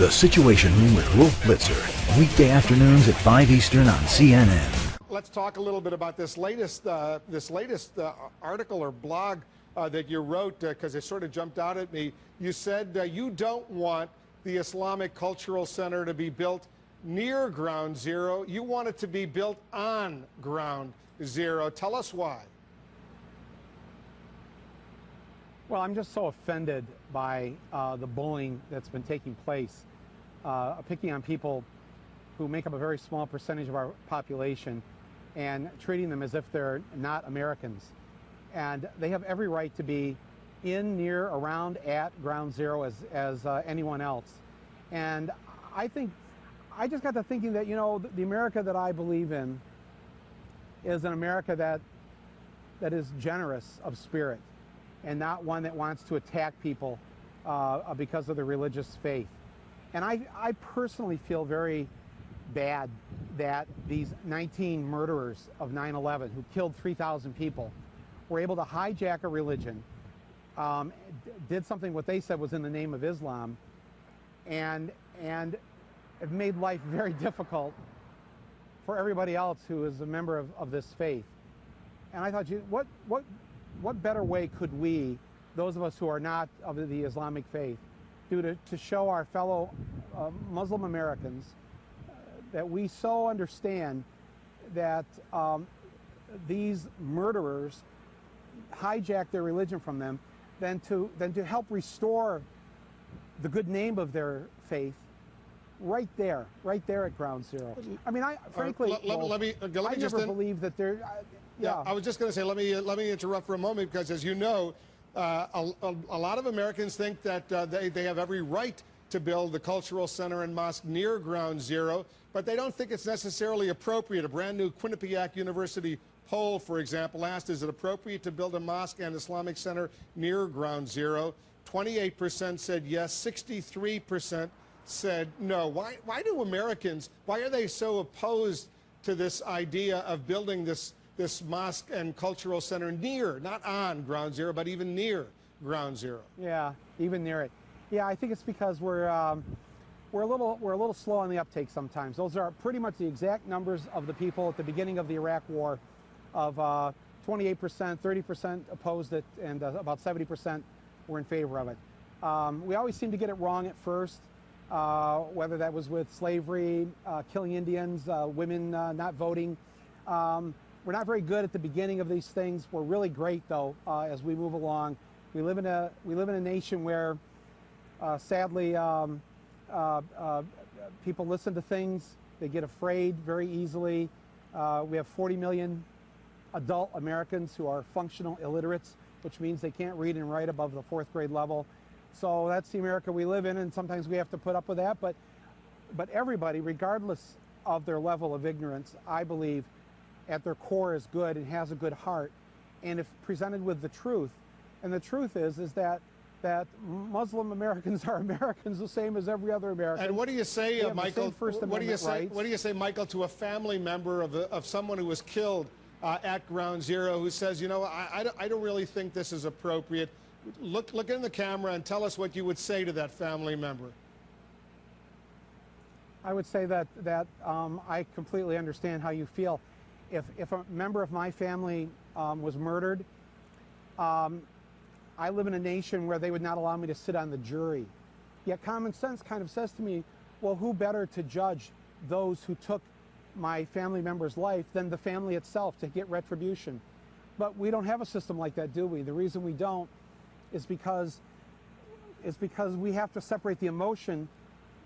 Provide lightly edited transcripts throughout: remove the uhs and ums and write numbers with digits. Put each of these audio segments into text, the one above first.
The Situation Room with Wolf Blitzer, weekday afternoons at 5 Eastern on CNN. Let's talk a little bit about this latest article or blog that you wrote, because it sort of jumped out at me. You said you don't want the Islamic Cultural Center to be built near Ground Zero. You want it to be built on Ground Zero. Tell us why. Well, I'm just so offended by the bullying that's been taking place, picking on people who make up a very small percentage of our population and treating them as if they're not Americans. And they have every right to be in, near, around, at Ground Zero as anyone else. And I just got to thinking that, you know, the America that I believe in is an America that is generous of spirit, and not one that wants to attack people because of their religious faith. And I personally feel very bad that these 19 murderers of 9/11 who killed 3,000 people were able to hijack a religion, did something what they said was in the name of Islam, and it made life very difficult for everybody else who is a member of this faith. And I thought, what better way could we, those of us who are not of the Islamic faith, do to show our fellow Muslim Americans that we so understand that these murderers hijack their religion from them, than to help restore the good name of their faith right there at Ground Zero. I mean, frankly, I never believed that there. Yeah, I was just going to say, let me interrupt for a moment, because as you know, a lot of Americans think that they have every right to build the cultural center and mosque near Ground Zero, but they don't think it's necessarily appropriate. A brand new Quinnipiac University poll, for example, asked, is it appropriate to build a mosque and Islamic center near Ground Zero? 28% said yes, 63% said no. Why do Americans, why are they so opposed to this idea of building this mosque and cultural center near, not on Ground Zero, but even near Ground Zero? Yeah, even near it. Yeah, I think it's because we're a little slow on the uptake sometimes. Those are pretty much the exact numbers of the people at the beginning of the Iraq War, of 28%, 30% opposed it, and about 70% were in favor of it. We always seem to get it wrong at first, whether that was with slavery, killing Indians, women not voting. We're not very good at the beginning of these things. We're really great, though, as we move along. We live in a nation where, sadly, people listen to things. They get afraid very easily. We have 40 million adult Americans who are functional illiterates, which means they can't read and write above the 4th grade level. So that's the America we live in, and sometimes we have to put up with that. But everybody, regardless of their level of ignorance, I believe, at their core is good and has a good heart. And if presented with the truth, and the truth is that Muslim Americans are Americans the same as every other American. And what do you say, Michael? What do you say, Michael, to a family member of someone who was killed at Ground Zero, who says, you know, I don't really think this is appropriate? Look in the camera and tell us what you would say to that family member. I would say that I completely understand how you feel. If a member of my family was murdered, I live in a nation where they would not allow me to sit on the jury. Yet common sense kind of says to me, well, who better to judge those who took my family member's life than the family itself to get retribution? But we don't have a system like that, do we? The reason we don't is because we have to separate the emotion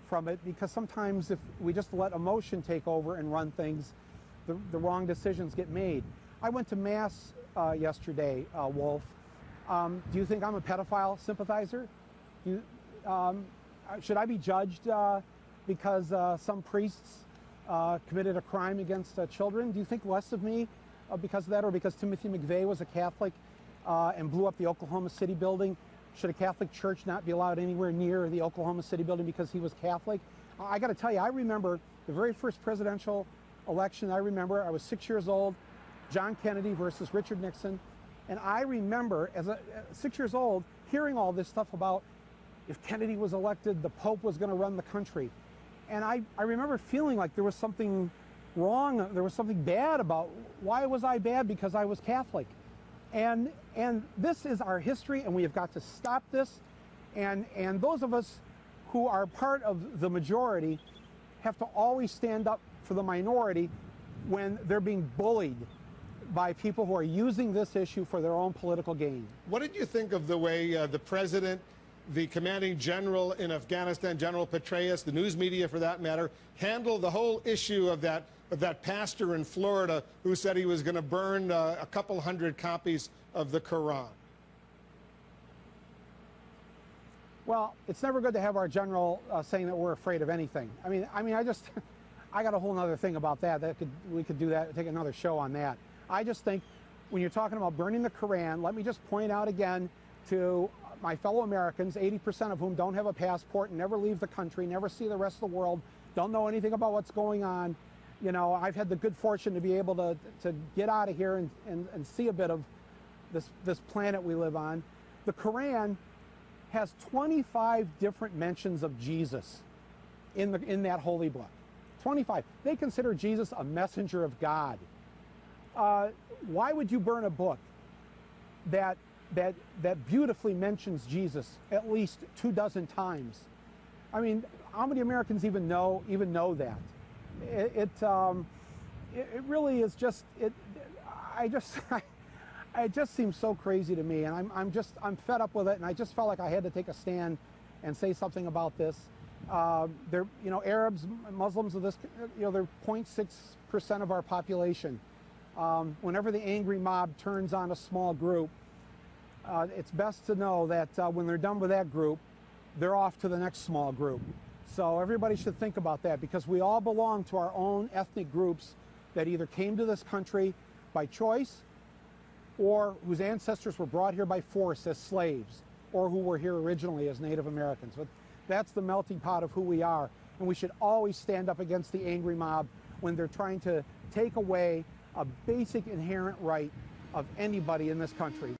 from it, because sometimes if we just let emotion take over and run things, the wrong decisions get made. I went to Mass yesterday, Wolf. Do you think I'm a pedophile sympathizer? Should I be judged because some priests committed a crime against children? Do you think less of me because of that, or because Timothy McVeigh was a Catholic and blew up the Oklahoma City building? Should a Catholic church not be allowed anywhere near the Oklahoma City building because he was Catholic? I got to tell you, I remember the very first presidential election. I was 6 years old, John Kennedy versus Richard Nixon. And I remember, as 6 years old, hearing all this stuff about if Kennedy was elected, the Pope was going to run the country. And I remember feeling like there was something wrong, there was something bad about, why was I bad? Because I was Catholic. And this is our history, and we have got to stop this. And those of us who are part of the majority have to always stand up for the minority when they're being bullied by people who are using this issue for their own political gain. What did you think of the way the president, the commanding general in Afghanistan, General Petraeus, the news media for that matter, handled the whole issue of that pastor in Florida who said he was going to burn a couple hundred copies of the Quran? Well, it's never good to have our general saying that we're afraid of anything. I mean, I got a whole other thing about that. We could do that, take another show on that. I just think when you're talking about burning the Quran, let me just point out again to my fellow Americans, 80% of whom don't have a passport, never leave the country, never see the rest of the world, don't know anything about what's going on. You know, I've had the good fortune to be able to get out of here and see a bit of this planet we live on. The Quran has 25 different mentions of Jesus in that holy book. 25. They consider Jesus a messenger of God. Why would you burn a book that beautifully mentions Jesus at least 24 times? I mean, how many Americans even know that? It really is just it just seems so crazy to me, and I'm fed up with it, and I just felt like I had to take a stand and say something about this. They're, you know, Arabs, Muslims of this, you know, they're 0.6% of our population. Whenever the angry mob turns on a small group, it's best to know that when they're done with that group, they're off to the next small group. So everybody should think about that, because we all belong to our own ethnic groups that either came to this country by choice or whose ancestors were brought here by force as slaves, or who were here originally as Native Americans. But that's the melting pot of who we are, and we should always stand up against the angry mob when they're trying to take away a basic inherent right of anybody in this country.